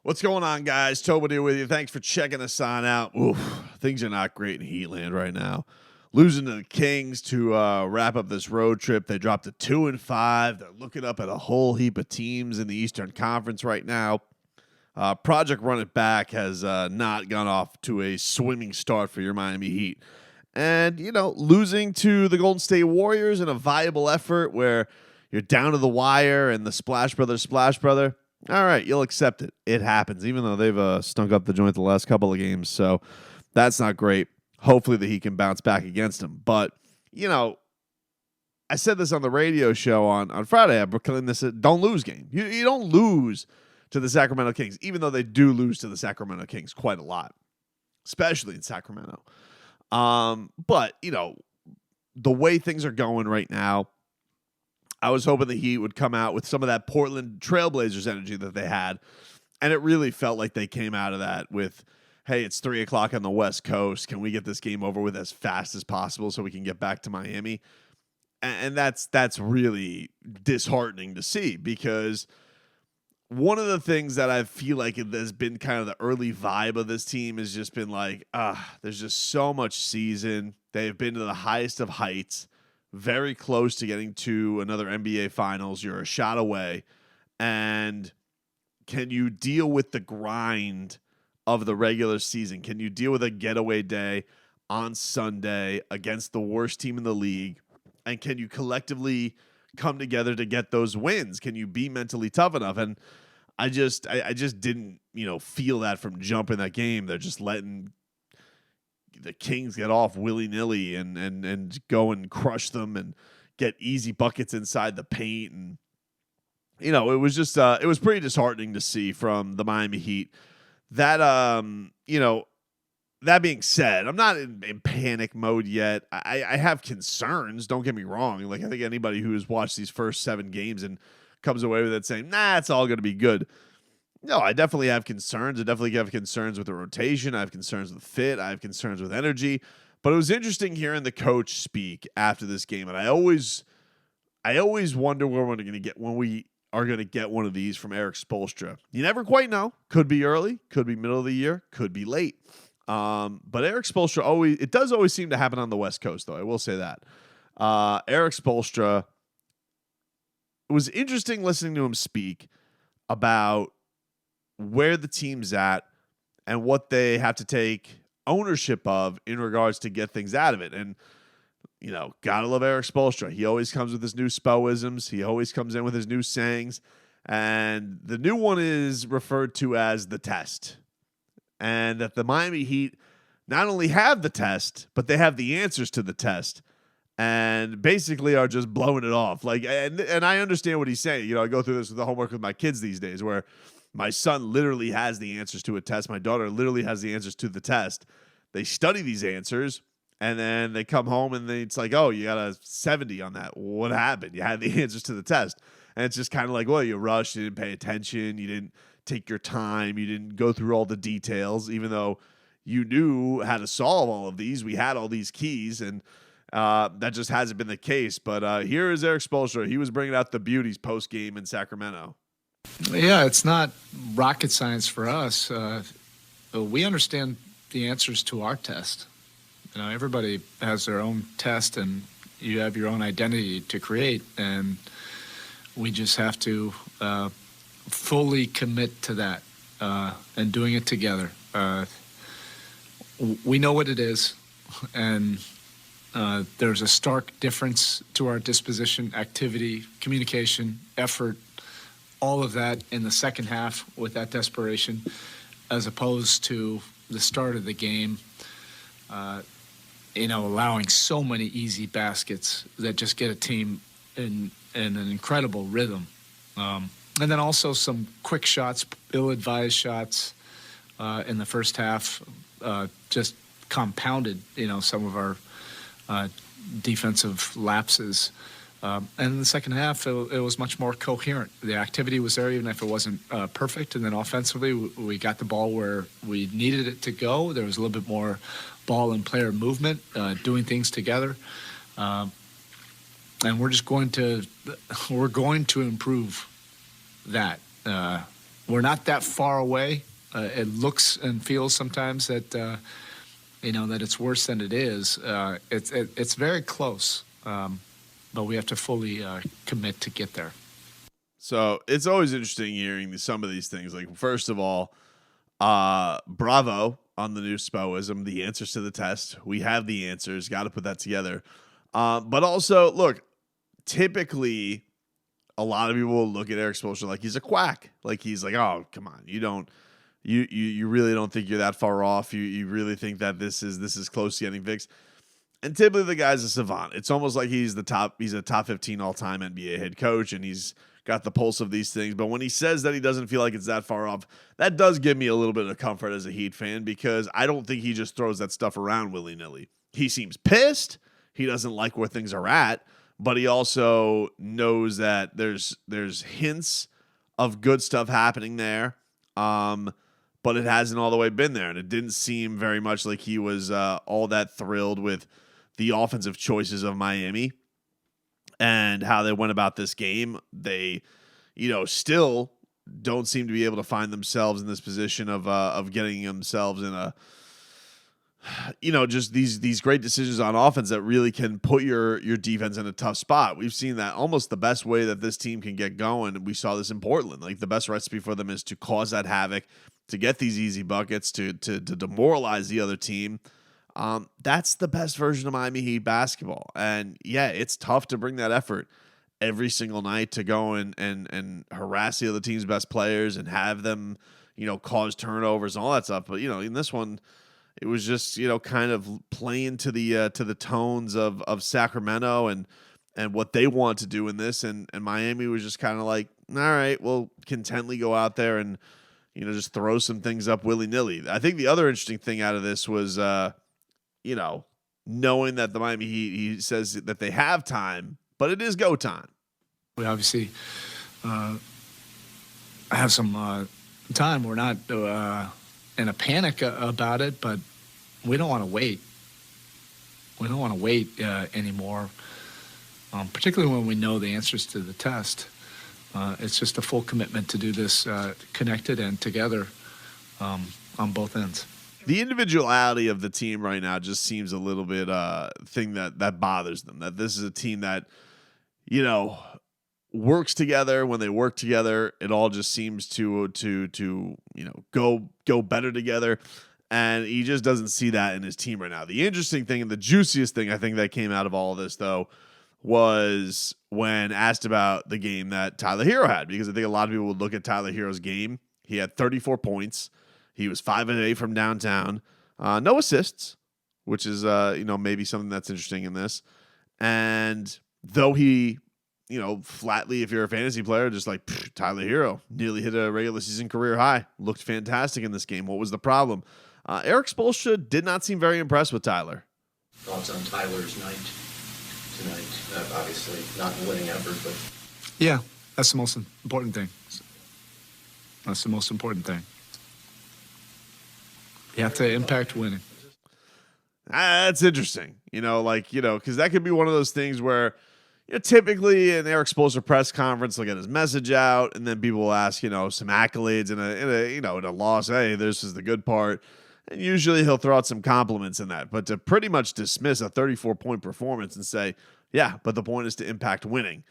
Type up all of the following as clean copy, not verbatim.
What's going on, guys? Tobin here with you. Thanks for checking us on out. Oof, things are not great in Heatland right now. Losing to the Kings to wrap up this road trip. They dropped to 2-5. They're looking up at a whole heap of teams in the Eastern Conference right now. Project Run It Back has not gone off to a swimming start for your Miami Heat. And, losing to the Golden State Warriors in a viable effort where you're down to the wire and the Splash Brother. All right, you'll accept it. It happens, even though they've stunk up the joint the last couple of games. So that's not great. Hopefully the Heat can bounce back against them. But, I said this on the radio show on Friday. I'm proclaiming this a don't lose game. You don't lose to the Sacramento Kings, even though they do lose to the Sacramento Kings quite a lot, especially in Sacramento. But, the way things are going right now, I was hoping the Heat would come out with some of that Portland Trailblazers energy that they had. And it really felt like they came out of that with, hey, it's 3 o'clock on the West Coast. Can we get this game over with as fast as possible so we can get back to Miami? And that's really disheartening to see, because one of the things that I feel like has been kind of the early vibe of this team has just been like, there's just so much season. They've been to the highest of heights, very close to getting to another NBA Finals. You're a shot away. And can you deal with the grind of the regular season? Can you deal with a getaway day on Sunday against the worst team in the league? And can you collectively come together to get those wins? Can you be mentally tough enough? And I just didn't, feel that from jump in that game. They're just letting the Kings get off willy-nilly and go and crush them and get easy buckets inside the paint. And, it was just, it was pretty disheartening to see from the Miami Heat. That, that being said, I'm not in panic mode yet. I have concerns, don't get me wrong. Like, I think anybody who has watched these first 7 games and comes away with it saying, nah, it's all going to be good. No, I definitely have concerns. I definitely have concerns with the rotation. I have concerns with fit. I have concerns with energy. But it was interesting hearing the coach speak after this game. And I always wonder when we are going to get one of these from Erik Spoelstra. You never quite know. Could be early, could be middle of the year, could be late. But Erik Spoelstra it does always seem to happen on the West Coast, though. I will say that. Erik Spoelstra, it was interesting listening to him speak about where the team's at and what they have to take ownership of in regards to get things out of it. And, gotta love Erik Spoelstra. He always comes with his new Spoisms. He always comes in with his new sayings. And the new one is referred to as the test. And that the Miami Heat not only have the test, but they have the answers to the test. And basically are just blowing it off. And I understand what he's saying. I go through this with the homework with my kids these days, where my son literally has the answers to a test. My daughter literally has the answers to the test. They study these answers, and then they come home, and it's like, oh, you got a 70 on that. What happened? You had the answers to the test. And it's just kind of like, well, you rushed, you didn't pay attention, you didn't take your time, you didn't go through all the details, even though you knew how to solve all of these. We had all these keys, and that just hasn't been the case. But here is Erik Spoelstra. He was bringing out the beauties post-game in Sacramento. Yeah, it's not rocket science for us. We understand the answers to our test. Everybody has their own test, and you have your own identity to create, and we just have to fully commit to that and doing it together. We know what it is, and there's a stark difference to our disposition, activity, communication, effort, all of that in the second half with that desperation, as opposed to the start of the game, allowing so many easy baskets that just get a team in an incredible rhythm. And then also some quick shots, ill-advised shots in the first half, just compounded, some of our defensive lapses. And in the second half, it was much more coherent. The activity was there, even if it wasn't perfect. And then offensively, we got the ball where we needed it to go. There was a little bit more ball and player movement, doing things together. And we're going to improve that. we're not that far away. It looks and feels sometimes that that it's worse than it is. It's very close, but we have to fully commit to get there. So it's always interesting hearing some of these things. Like, first of all, bravo on the new Spoism, the answers to the test. We have the answers. Got to put that together. But also, look, typically a lot of people will look at Erik Spoelstra like he's a quack. Like, he's like, oh, come on. You really don't think you're that far off. You really think that this is close to getting fixed. And typically the guy's a savant. It's almost like he's a top 15 all-time NBA head coach, and he's got the pulse of these things. But when he says that he doesn't feel like it's that far off, that does give me a little bit of comfort as a Heat fan, because I don't think he just throws that stuff around willy-nilly. He seems pissed. He doesn't like where things are at, but he also knows that there's hints of good stuff happening there. But it hasn't all the way been there, and it didn't seem very much like he was all that thrilled with the offensive choices of Miami and how they went about this game. They, still don't seem to be able to find themselves in this position of getting themselves in a, just these great decisions on offense that really can put your defense in a tough spot. We've seen that almost the best way that this team can get going. We saw this in Portland. Like, the best recipe for them is to cause that havoc, to get these easy buckets, to demoralize the other team. That's the best version of Miami Heat basketball. And yeah, it's tough to bring that effort every single night to go and harass the other team's best players and have them, cause turnovers and all that stuff. But, in this one, it was just, kind of playing to the tones of Sacramento and what they want to do in this. And Miami was just kind of like, all right, we'll contently go out there and, just throw some things up willy-nilly. I think the other interesting thing out of this was, knowing that the Miami Heat, he says that they have time, but it is go time. We obviously have some time. We're not in a panic about it, but we don't want to wait. We don't want to wait anymore, particularly when we know the answers to the test. It's just a full commitment to do this connected and together on both ends. The individuality of the team right now just seems a little bit thing that bothers them. That this is a team that, works together. When they work together, it all just seems to go better together. And he just doesn't see that in his team right now. The interesting thing and the juiciest thing I think that came out of all of this, though, was when asked about the game that Tyler Hero had, because I think a lot of people would look at Tyler Hero's game. He had 34 points. He was 5 of 8 from downtown. No assists, which is maybe something that's interesting in this. And though he, flatly, if you're a fantasy player, just like Tyler Hero nearly hit a regular season career high, looked fantastic in this game. What was the problem? Erik Spoelstra did not seem very impressed with Tyler. Thoughts on Tyler's night tonight? Obviously not a winning effort, but yeah, that's the most important thing. That's the most important thing. You have to impact winning. That's interesting. Because that could be one of those things where, typically in Erik Spoelstra press conference, they'll get his message out, and then people will ask, some accolades in a loss. Hey, this is the good part. And usually he'll throw out some compliments in that. But to pretty much dismiss a 34-point performance and say, yeah, but the point is to impact winning.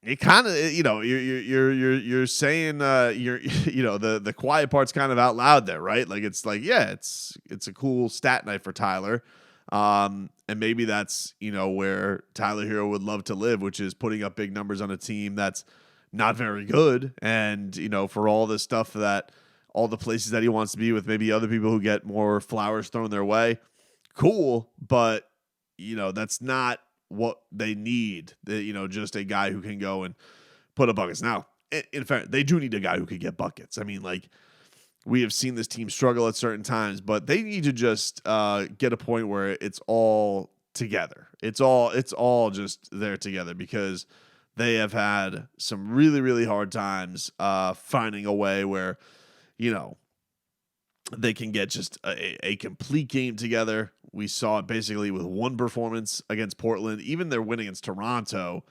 It kind of, you're saying, the quiet part's kind of out loud there, right? Like, it's like, yeah, it's a cool stat night for Tyler. And maybe that's, where Tyler Hero would love to live, which is putting up big numbers on a team that's not very good. And, for all the stuff that all the places that he wants to be with maybe other people who get more flowers thrown their way. Cool. But, that's not what they need. Just a guy who can go and put up buckets. Now, in fact, they do need a guy who could get buckets. I mean, like, we have seen this team struggle at certain times, but they need to just get a point where it's all together. It's all just there together, because they have had some really, really hard times finding a way where, they can get just a complete game together. We saw it basically with one performance against Portland. Even their win against Toronto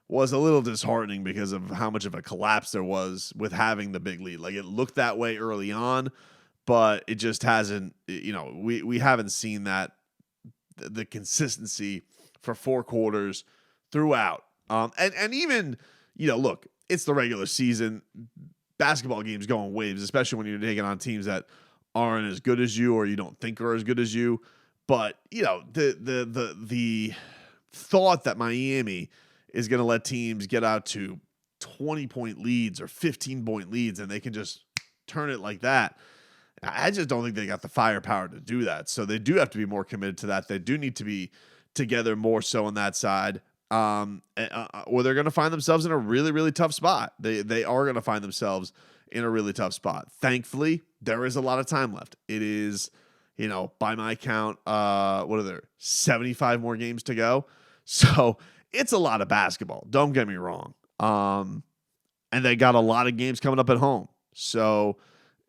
was a little disheartening because of how much of a collapse there was with having the big lead. Like, it looked that way early on, but it just hasn't, we haven't seen that, the consistency for 4 quarters throughout. And even, look, it's the regular season. Basketball games go in waves, especially when you're taking on teams that aren't as good as you or you don't think are as good as you. But, the thought that Miami is going to let teams get out to 20-point leads or 15-point leads and they can just turn it like that, I just don't think they got the firepower to do that. So they do have to be more committed to that. They do need to be together more so on that side, or they're going to find themselves in a really, really tough spot. They are going to find themselves in a really tough spot. Thankfully, there is a lot of time left. It is, by my count, what are there, 75 more games to go? So it's a lot of basketball. Don't get me wrong. And they got a lot of games coming up at home. So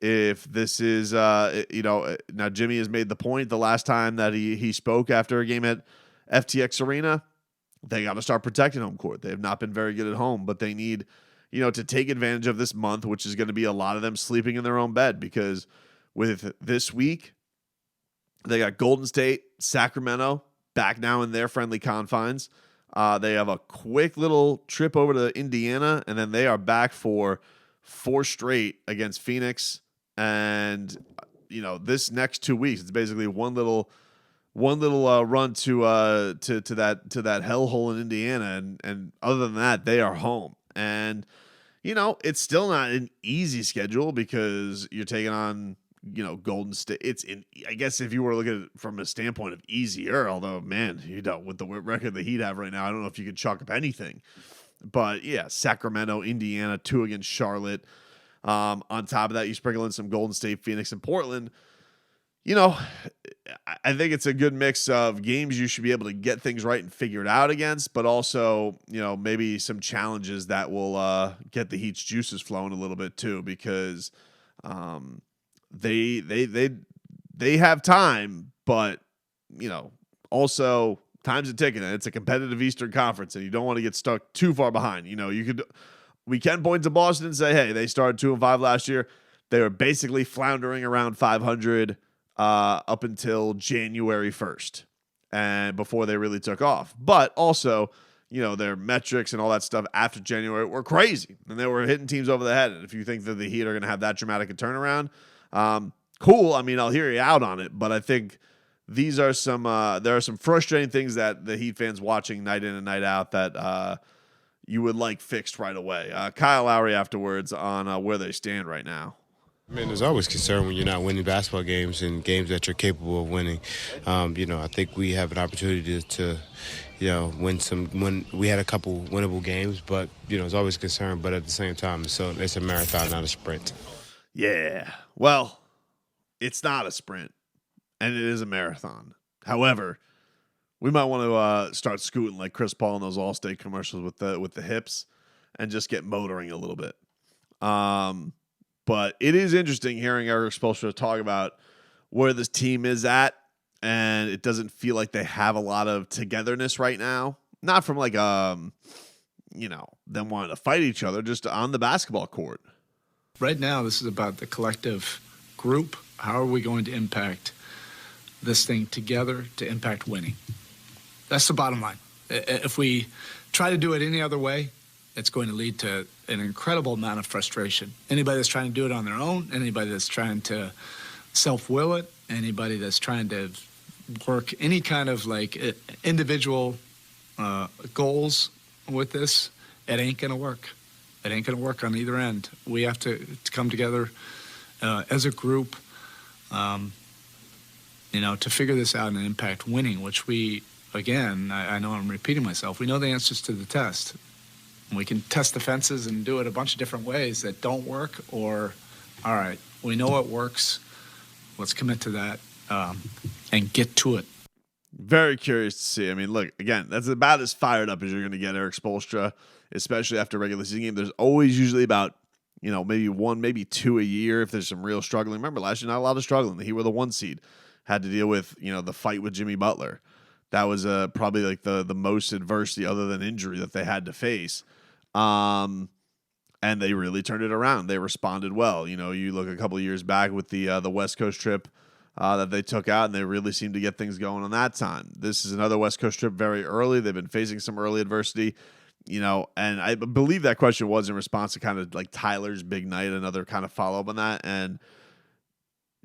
if this is, now Jimmy has made the point the last time that he spoke after a game at FTX Arena, they got to start protecting home court. They have not been very good at home, but they need, to take advantage of this month, which is going to be a lot of them sleeping in their own bed, because with this week, they got Golden State, Sacramento, back now in their friendly confines. They have a quick little trip over to Indiana, and then they are back for 4 straight against Phoenix. And, this next 2 weeks, it's basically one little run to that hellhole in Indiana, and other than that, they are home. And it's still not an easy schedule because you're taking on Golden State. I guess if you were looking at it from a standpoint of easier, although man, with the record the Heat have right now, I don't know if you could chalk up anything. But yeah, Sacramento, Indiana, 2 against Charlotte. On top of that, you sprinkle in some Golden State, Phoenix, and Portland. I think it's a good mix of games you should be able to get things right and figure it out against, but also, maybe some challenges that will get the Heat's juices flowing a little bit too, because they have time, but also time's a ticking, and it's a competitive Eastern Conference, and you don't want to get stuck too far behind. We can point to Boston and say, hey, they started 2-5 last year. They were basically floundering around 500 up until January 1st, and before they really took off. But also, their metrics and all that stuff after January were crazy, and they were hitting teams over the head. And if you think that the Heat are going to have that dramatic a turnaround, cool. I mean, I'll hear you out on it, but I think these are there are some frustrating things that the Heat fans watching night in and night out that you would like fixed right away. Kyle Lowry afterwards on where they stand right now. I mean, there's always concern when you're not winning basketball games and games that you're capable of winning. I think we have an opportunity to win. We had a couple winnable games, but there's always concern. But at the same time, it's a marathon, not a sprint. Yeah, well, it's not a sprint, and it is a marathon. However, we might want to start scooting like Chris Paul in those Allstate commercials with the hips, and just get motoring a little bit. But it is interesting hearing Erik Spoelstra talk about where this team is at, and it doesn't feel like they have a lot of togetherness right now. Not from like them wanting to fight each other, just on the basketball court. Right now, this is about the collective group. How are we going to impact this thing together to impact winning? That's the bottom line. If we try to do it any other way, it's going to lead to an incredible amount of frustration. Anybody that's trying to do it on their own, anybody that's trying to self-will it, anybody that's trying to work any kind of individual goals with this, it ain't going to work. It ain't going to work on either end. We have to come together as a group, to figure this out and impact winning, which we, again, I know I'm repeating myself, we know the answers to the test. We can test the fences and do it a bunch of different ways that don't work, or, all right, we know it works. Let's commit to that and get to it. Very curious to see. I mean, look, again, that's about as fired up as you're going to get Erik Spoelstra, especially after a regular season game. There's always usually about, maybe 1, maybe 2 a year if there's some real struggling. Remember, last year, not a lot of struggling. The Heat were the 1 seed. Had to deal with, the fight with Jimmy Butler. That was probably like the most adversity other than injury that they had to face. And they really turned it around. They responded well. You look a couple of years back with the West Coast trip that they took out, and they really seemed to get things going on that time. This is another West Coast trip very early. They've been facing some early adversity, and I believe that question was in response to kind of like Tyler's big night, another kind of follow up on that. And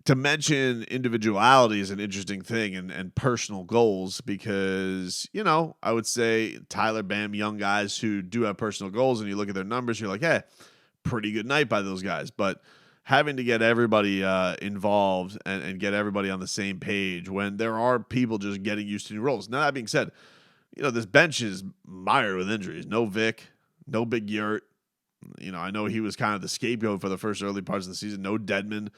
to mention individuality is an interesting thing and personal goals because, I would say Tyler, Bam, young guys who do have personal goals, and you look at their numbers, you're like, hey, pretty good night by those guys. But having to get everybody involved and get everybody on the same page when there are people just getting used to new roles. Now, that being said, this bench is mired with injuries. No Vic, no Big Yurt. I know he was kind of the scapegoat for the first early parts of the season. No Dedmon.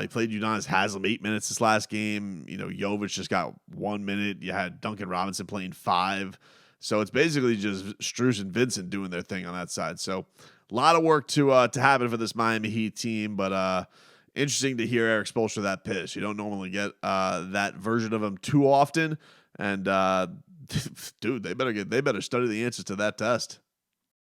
He played Udonis Haslam 8 minutes this last game. Jovic just got 1 minute. You had Duncan Robinson playing 5. So it's basically just Strus and Vincent doing their thing on that side. So a lot of work to happen for this Miami Heat team, but interesting to hear Erik Spoelstra that pissed. You don't normally get that version of him too often. And dude, they better study the answers to that test.